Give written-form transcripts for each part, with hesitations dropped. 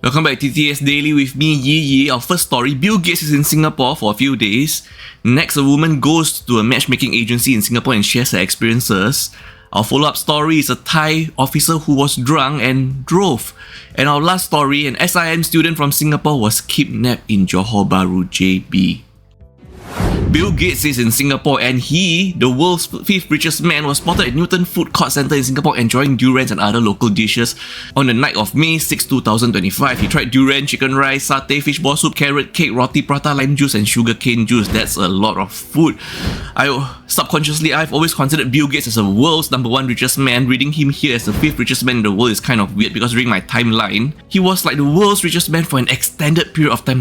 Welcome back to TTS Daily with me, Yi Yi. Our first story, Bill Gates is in Singapore for a few days. Next, a woman goes to a matchmaking agency in Singapore and shares her experiences. Our follow-up story is a Thai officer who was drunk and drove. And our last story, an SIM student from Singapore was kidnapped in Johor Bahru, JB. Bill Gates is in Singapore and he, the world's fifth richest man, was spotted at Newton Food Court Centre in Singapore enjoying durians and other local dishes. On the night of May 6, 2025, he tried durian, chicken rice, satay, fishball soup, carrot cake, roti prata, lime juice and sugarcane juice. That's a lot of food. I've always considered Bill Gates as the world's #1 richest man. Reading him here as the 5th richest man in the world is kind of weird because during my timeline, he was like the world's richest man for an extended period of time,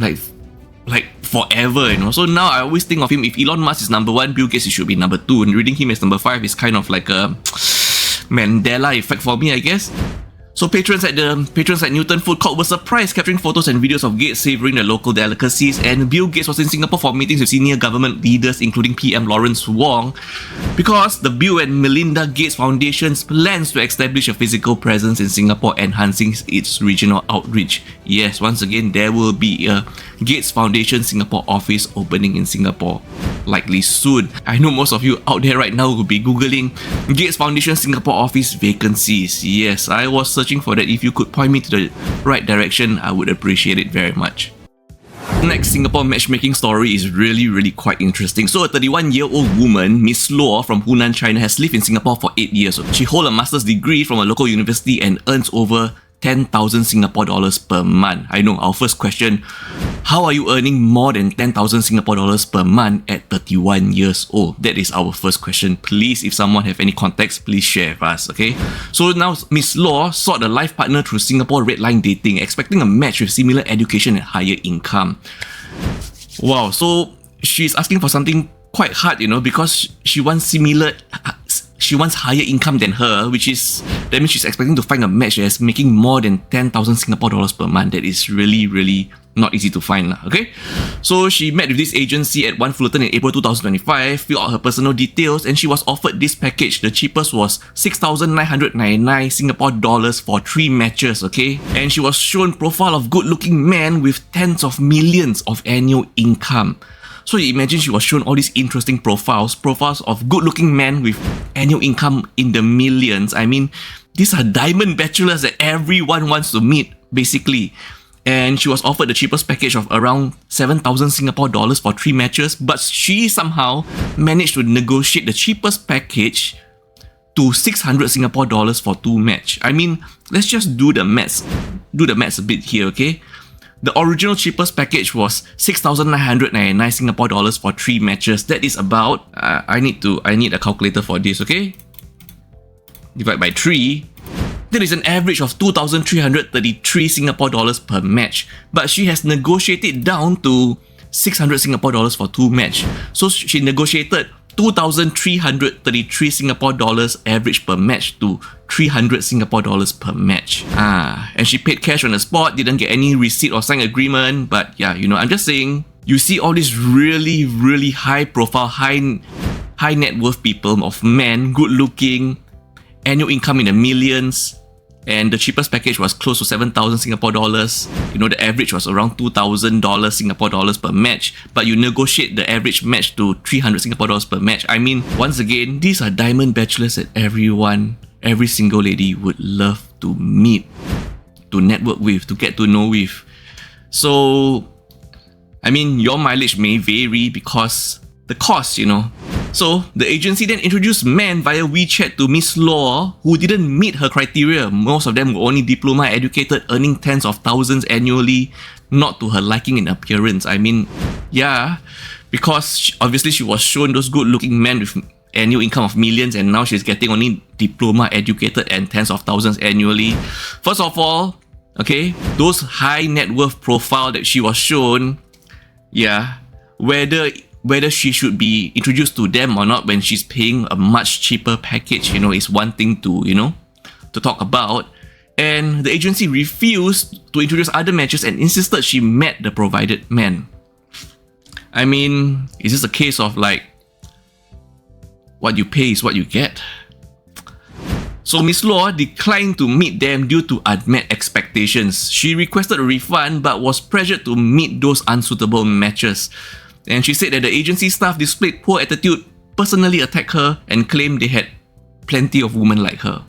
like forever, you know. So now I always think of him, if Elon Musk is #1, Bill Gates should be #2, and reading him as #5 is kind of like a Mandela effect for me, I guess. So patrons at Newton Food Court were surprised capturing photos and videos of Gates savouring the local delicacies, and Bill Gates was in Singapore for meetings with senior government leaders including PM Lawrence Wong, because the Bill and Melinda Gates Foundation's plans to establish a physical presence in Singapore, enhancing its regional outreach. Yes, once again, there will be a Gates Foundation Singapore office opening in Singapore, likely soon. I know most of you out there right now will be googling Gates Foundation Singapore office vacancies. Yes, I was searching for that. If you could point me to the right direction, I would appreciate it very much. Next Singapore matchmaking story is really quite interesting. So a 31-year-old woman, Miss Law from Hunan, China, has lived in Singapore for 8 years. She holds a master's degree from a local university and earns over 10,000 Singapore dollars per month. I know, our first question, how are you earning more than 10,000 Singapore dollars per month at 31 years old? That is our first question. Please, if someone have any context, please share with us, okay? So now, Miss Law sought a life partner through Singapore Red Line Dating, expecting a match with similar education and higher income. Wow, so she's asking for something quite hard, you know, because she wants higher income than her, that means she's expecting to find a match that's making more than 10,000 Singapore dollars per month. That is really not easy to find, okay? So she met with this agency at One Fullerton in April 2025, filled out her personal details, and she was offered this package. The cheapest was 6,999 Singapore dollars for 3 matches, okay? And she was shown profile of good-looking men with tens of millions of annual income. So you imagine she was shown all these interesting profiles of good-looking men with annual income in the millions. I mean, these are diamond bachelors that everyone wants to meet, basically. And she was offered the cheapest package of around 7,000 Singapore dollars for 3 matches, but she somehow managed to negotiate the cheapest package to 600 Singapore dollars for 2 match. I mean, let's just do the maths a bit here, okay? The original cheapest package was 6,999 Singapore dollars for 3 matches. That is about, I need a calculator for this, okay? Divide by 3. That is an average of 2,333 Singapore dollars per match. But she has negotiated down to 600 Singapore dollars for 2 match. So she negotiated 2,333 Singapore dollars average per match to 300 Singapore dollars per match. And she paid cash on the spot, didn't get any receipt or signed agreement. But yeah, you know, I'm just saying, you see all these really high profile, high net worth people of men, good looking, annual income in the millions, and the cheapest package was close to 7,000 Singapore dollars. You know, the average was around 2,000 Singapore dollars per match, but you negotiate the average match to 300 Singapore dollars per match. I mean, once again, these are diamond bachelors that every single lady would love to meet, to network with, to get to know with. So, I mean, your mileage may vary because the cost, you know. So, the agency then introduced men via WeChat to Miss Law who didn't meet her criteria. Most of them were only diploma educated, earning tens of thousands annually, not to her liking in appearance. I mean, yeah, because obviously she was shown those good-looking men with annual income of millions, and now she's getting only diploma educated and tens of thousands annually. First of all, okay, those high net worth profile that she was shown, yeah, whether she should be introduced to them or not when she's paying a much cheaper package, you know, is one thing to talk about. And the agency refused to introduce other matches and insisted she met the provided man. I mean, is this a case of like, what you pay is what you get? So Miss Law declined to meet them due to unmet expectations. She requested a refund but was pressured to meet those unsuitable matches. And she said that the agency staff displayed poor attitude, personally attacked her, and claimed they had plenty of women like her.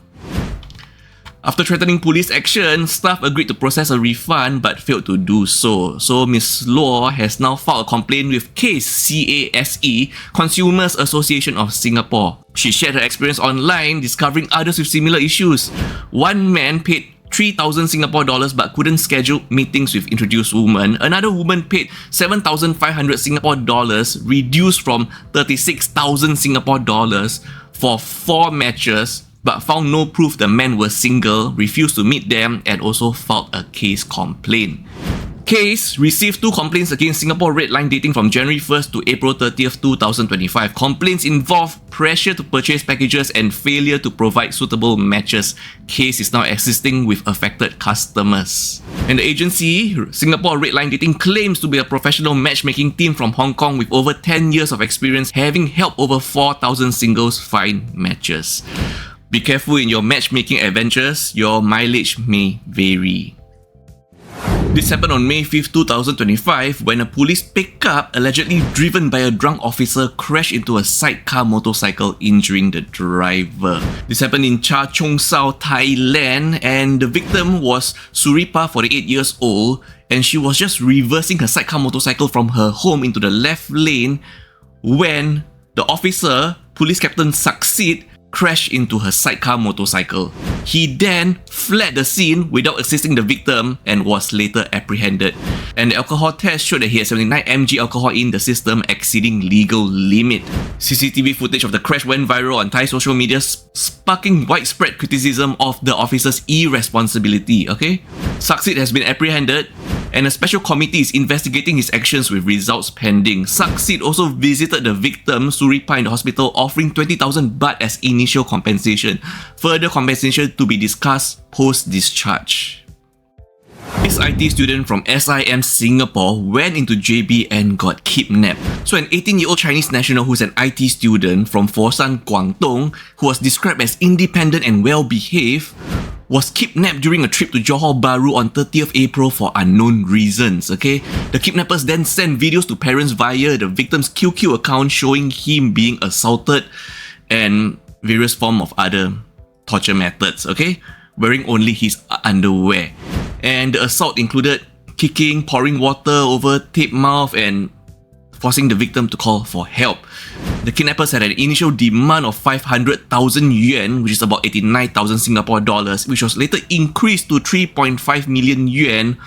After threatening police action, staff agreed to process a refund but failed to do so. So Ms. Law has now filed a complaint with CASE, Consumers Association of Singapore. She shared her experience online, discovering others with similar issues. One man paid 3,000 Singapore dollars but couldn't schedule meetings with introduced women. Another woman paid 7,500 Singapore dollars, reduced from 36,000 Singapore dollars for 4 matches, but found no proof the men were single, refused to meet them, and also filed a case complaint. Case received 2 complaints against Singapore Red Line dating from January 1st to April 30th, 2025. Complaints involve pressure to purchase packages and failure to provide suitable matches. Case is now assisting with affected customers. And the agency, Singapore Red Line Dating, claims to be a professional matchmaking team from Hong Kong with over 10 years of experience, having helped over 4,000 singles find matches. Be careful in your matchmaking adventures, your mileage may vary. This happened on May 5th, 2025 when a police pickup allegedly driven by a drunk officer crashed into a sidecar motorcycle, injuring the driver. This happened in Cha Cheong Sao, Thailand, and the victim was Suripa, 48 years old, and she was just reversing her sidecar motorcycle from her home into the left lane when the officer, Police Captain Succeed, crashed into her sidecar motorcycle. He then fled the scene without assisting the victim and was later apprehended. And the alcohol test showed that he had 79 mg alcohol in the system, exceeding legal limit. CCTV footage of the crash went viral on Thai social media, sparking widespread criticism of the officer's irresponsibility. Succeed has been apprehended, and a special committee is investigating his actions with results pending. Succeed also visited the victim, Suripa, in the hospital, offering 20,000 baht as initial compensation. Further compensation to be discussed post-discharge. This IT student from SIM Singapore went into JB and got kidnapped. So an 18-year-old Chinese national who's an IT student from Foshan, Guangdong, who was described as independent and well-behaved, was kidnapped during a trip to Johor Bahru on 30th April for unknown reasons. The kidnappers then sent videos to parents via the victim's QQ account showing him being assaulted and various forms of other torture methods, wearing only his underwear. And the assault included kicking, pouring water over tape mouth, and forcing the victim to call for help. The kidnappers had an initial demand of 500,000 yuan, which is about 89,000 Singapore dollars, which was later increased to 3.5 million yuan.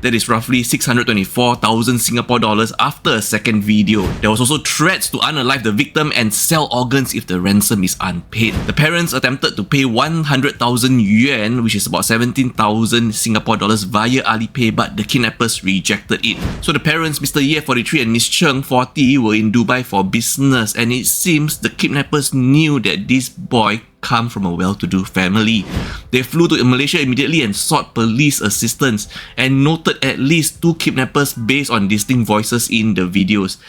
That is roughly 624,000 Singapore dollars after a second video. There was also threats to unalive the victim and sell organs if the ransom is unpaid. The parents attempted to pay 100,000 yuan, which is about 17,000 Singapore dollars via Alipay, but the kidnappers rejected it. So the parents, Mr. Ye, 43, and Ms. Cheng, 40, were in Dubai for business, and it seems the kidnappers knew that this boy come from a well-to-do family. They flew to Malaysia immediately and sought police assistance and noted at least 2 kidnappers based on distinct voices in the videos.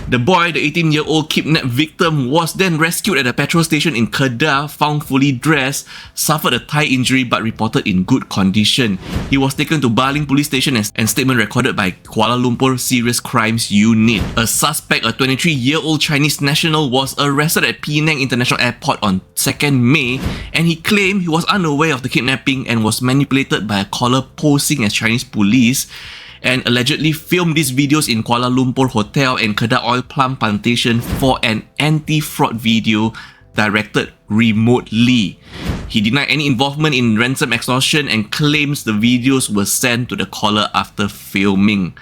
The boy, the 18-year-old kidnapped victim, was then rescued at a petrol station in Kedah, found fully dressed, suffered a thigh injury but reported in good condition. He was taken to Baling Police Station and statement recorded by Kuala Lumpur Serious Crimes Unit. A suspect, a 23-year-old Chinese national, was arrested at Penang International Airport on 2nd May, and he claimed he was unaware of the kidnapping and was manipulated by a caller posing as Chinese police, and allegedly filmed these videos in Kuala Lumpur Hotel and Kedah Oil Palm Plantation for an anti-fraud video directed remotely. He denied any involvement in ransom extortion and claims the videos were sent to the caller after filming.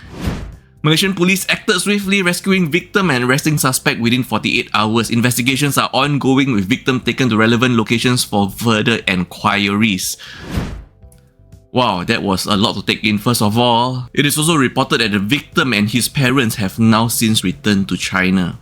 Malaysian police acted swiftly, rescuing victim and arresting suspect within 48 hours. Investigations are ongoing with victim taken to relevant locations for further enquiries. Wow, that was a lot to take in. First of all, it is also reported that the victim and his parents have now since returned to China.